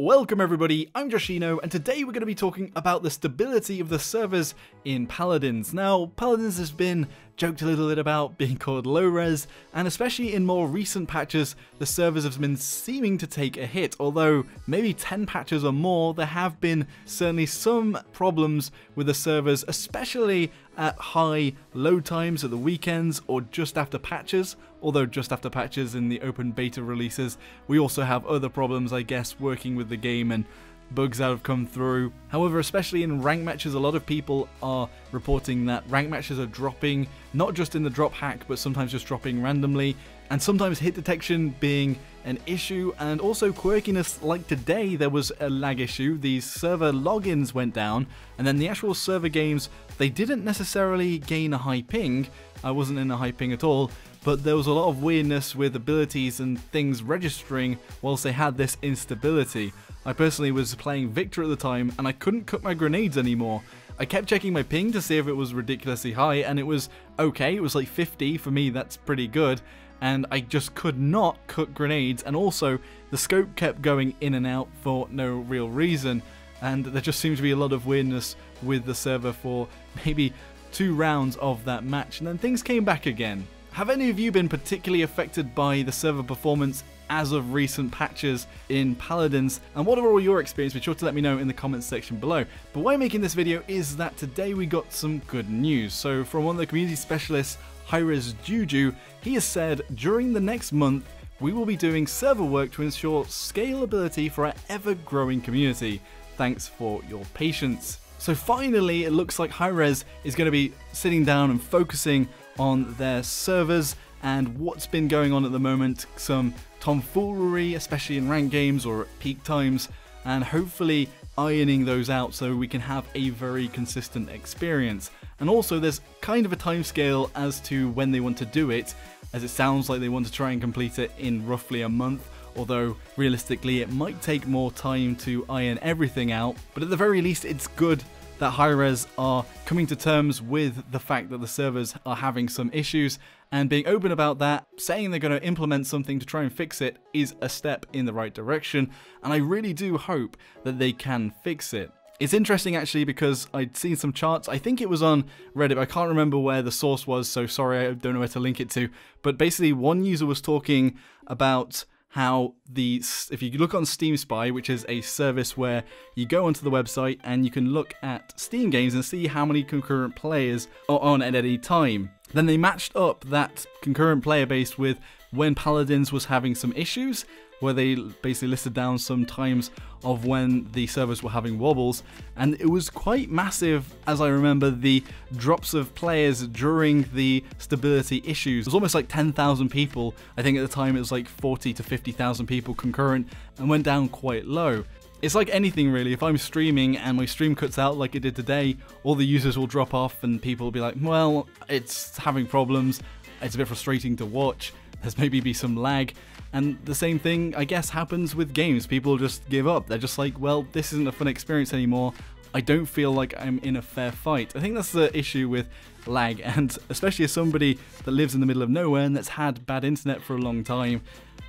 Welcome everybody, I'm Joshino, and today we're going to be talking about the stability of the servers in Paladins. Now, Paladins has been joked a little bit about being called low-res, and especially in more recent patches, the servers have been seeming to take a hit. Although maybe 10 patches or more, there have been certainly some problems with the servers, especially at high load times at the weekends or just after patches. Although just after patches in the open beta releases, we also have other problems, I guess, working with the game and bugs that have come through. However, especially in rank matches, a lot of people are reporting that rank matches are dropping, not just in the drop hack, but sometimes just dropping randomly, and sometimes hit detection being an issue, and also quirkiness. Like today, there was a lag issue. These server logins went down, and then the actual server games, they didn't necessarily gain a high ping. I wasn't in a high ping at all, but there was a lot of weirdness with abilities and things registering whilst they had this instability. I personally was playing Victor at the time, and I couldn't cook my grenades anymore. I kept checking my ping to see if it was ridiculously high, and it was okay. It was like 50. For me, that's pretty good. And I just could not cook grenades, and also the scope kept going in and out for no real reason, and there just seemed to be a lot of weirdness with the server for maybe 2 rounds of that match, and then things came back again. Have any of you been particularly affected by the server performance as of recent patches in Paladins, and what are all your experience? Be sure to let me know in the comments section below. But why I'm making this video is that today we got some good news. So from one of the community specialists, Hi-Rez Juju, he has said during the next month we will be doing server work to ensure scalability for our ever-growing community. Thanks for your patience. So finally, it looks like Hi-Rez is going to be sitting down and focusing on their servers and what's been going on at the moment, some tomfoolery, especially in ranked games or at peak times, and hopefully ironing those out so we can have a very consistent experience. And also there's kind of a timescale as to when they want to do it, as it sounds like they want to try and complete it in roughly a month, although realistically it might take more time to iron everything out. But at the very least, it's good that Hi-Rez are coming to terms with the fact that the servers are having some issues, and being open about that, saying they're going to implement something to try and fix it is a step in the right direction, and I really do hope that they can fix it. It's interesting actually because I'd seen some charts, I think it was on Reddit, I can't remember where the source was, so sorry, I don't know where to link it to, but basically one user was talking about how if you look on Steam Spy, which is a service where you go onto the website and you can look at Steam games and see how many concurrent players are on at any time. Then they matched up that concurrent player base with when Paladins was having some issues, where they basically listed down some times of when the servers were having wobbles, and it was quite massive, as I remember, the drops of players during the stability issues. It was almost like 10,000 people. I think at the time it was like 40 to 50,000 people concurrent, and went down quite low. It's like anything really, if I'm streaming and my stream cuts out like it did today, all the users will drop off and people will be like, well, it's having problems, it's a bit frustrating to watch, there's maybe be some lag. And the same thing, I guess, happens with games. People just give up. They're just like, well, this isn't a fun experience anymore. I don't feel like I'm in a fair fight. I think that's the issue with lag, and especially as somebody that lives in the middle of nowhere and that's had bad internet for a long time,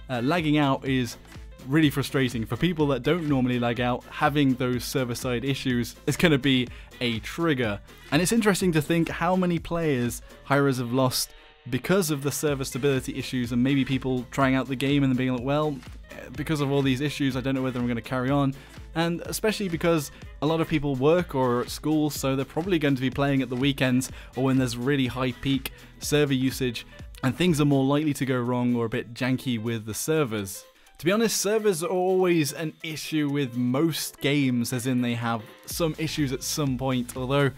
lagging out is really frustrating. For people that don't normally lag out, having those server-side issues is going to be a trigger. And it's interesting to think how many players Hi-Rez have lost because of the server stability issues, and maybe people trying out the game and then being like, well, because of all these issues, I don't know whether I'm going to carry on. And especially because a lot of people work or are at school, so they're probably going to be playing at the weekends or when there's really high peak server usage, and things are more likely to go wrong or a bit janky with the servers. To be honest, servers are always an issue with most games, as in they have some issues at some point, although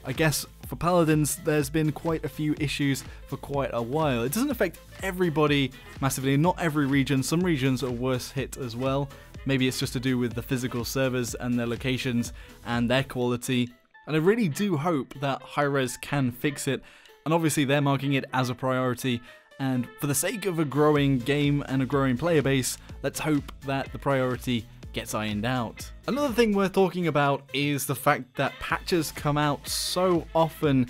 I guess for Paladins there's been quite a few issues for quite a while. It doesn't affect everybody massively, not every region. Some regions are worse hit as well. Maybe it's just to do with the physical servers and their locations and their quality. And I really do hope that Hi-Rez can fix it, and obviously they're marking it as a priority. And for the sake of a growing game and a growing player base, let's hope that the priority gets ironed out. Another thing worth talking about is the fact that patches come out so often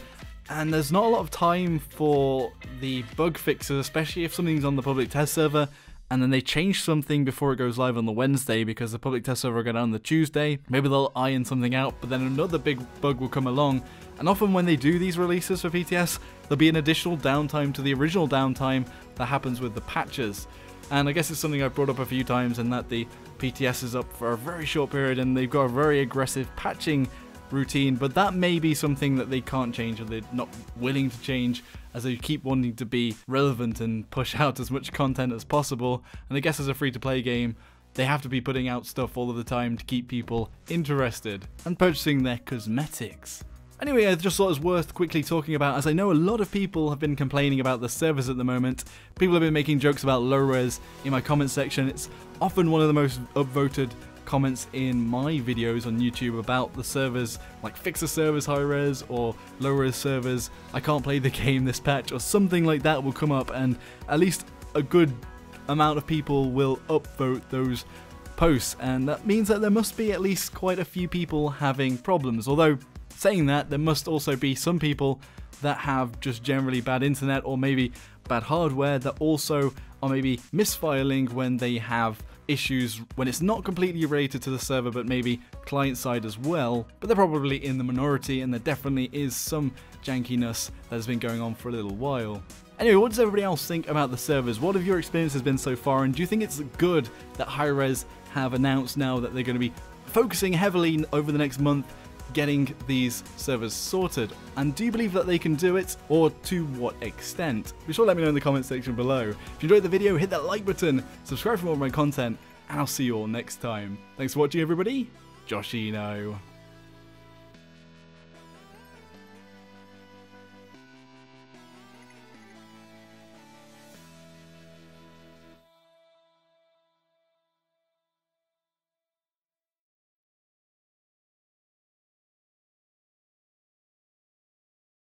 and there's not a lot of time for the bug fixes, especially if something's on the public test server and then they change something before it goes live on the Wednesday because the public test server will go down on the Tuesday. Maybe they'll iron something out, but then another big bug will come along. And often when they do these releases for PTS, there'll be an additional downtime to the original downtime that happens with the patches. And I guess it's something I've brought up a few times, in that the PTS is up for a very short period and they've got a very aggressive patching routine, but that may be something that they can't change, or they're not willing to change, as they keep wanting to be relevant and push out as much content as possible. And I guess as a free-to-play game, they have to be putting out stuff all of the time to keep people interested and purchasing their cosmetics. Anyway, I just thought it was worth quickly talking about, as I know a lot of people have been complaining about the servers at the moment. People have been making jokes about low res in my comment section. It's often one of the most upvoted comments in my videos on YouTube about the servers, like fix the servers Hi-Rez or low res servers, I can't play the game this patch, or something like that will come up, and at least a good amount of people will upvote those posts, and that means that there must be at least quite a few people having problems. Although saying that, there must also be some people that have just generally bad internet or maybe bad hardware that also are maybe misfiling when they have issues when it's not completely related to the server but maybe client side as well. But they're probably in the minority, and there definitely is some jankiness that has been going on for a little while. Anyway, what does everybody else think about the servers? What have your experiences been so far, and do you think it's good that Hi-Rez have announced now that they're going to be focusing heavily over the next month getting these servers sorted? And do you believe that they can do it, or to what extent? Be sure to let me know in the comment section below. If you enjoyed the video, hit that like button, subscribe for more of my content, and I'll see you all next time. Thanks for watching, everybody. Joshino.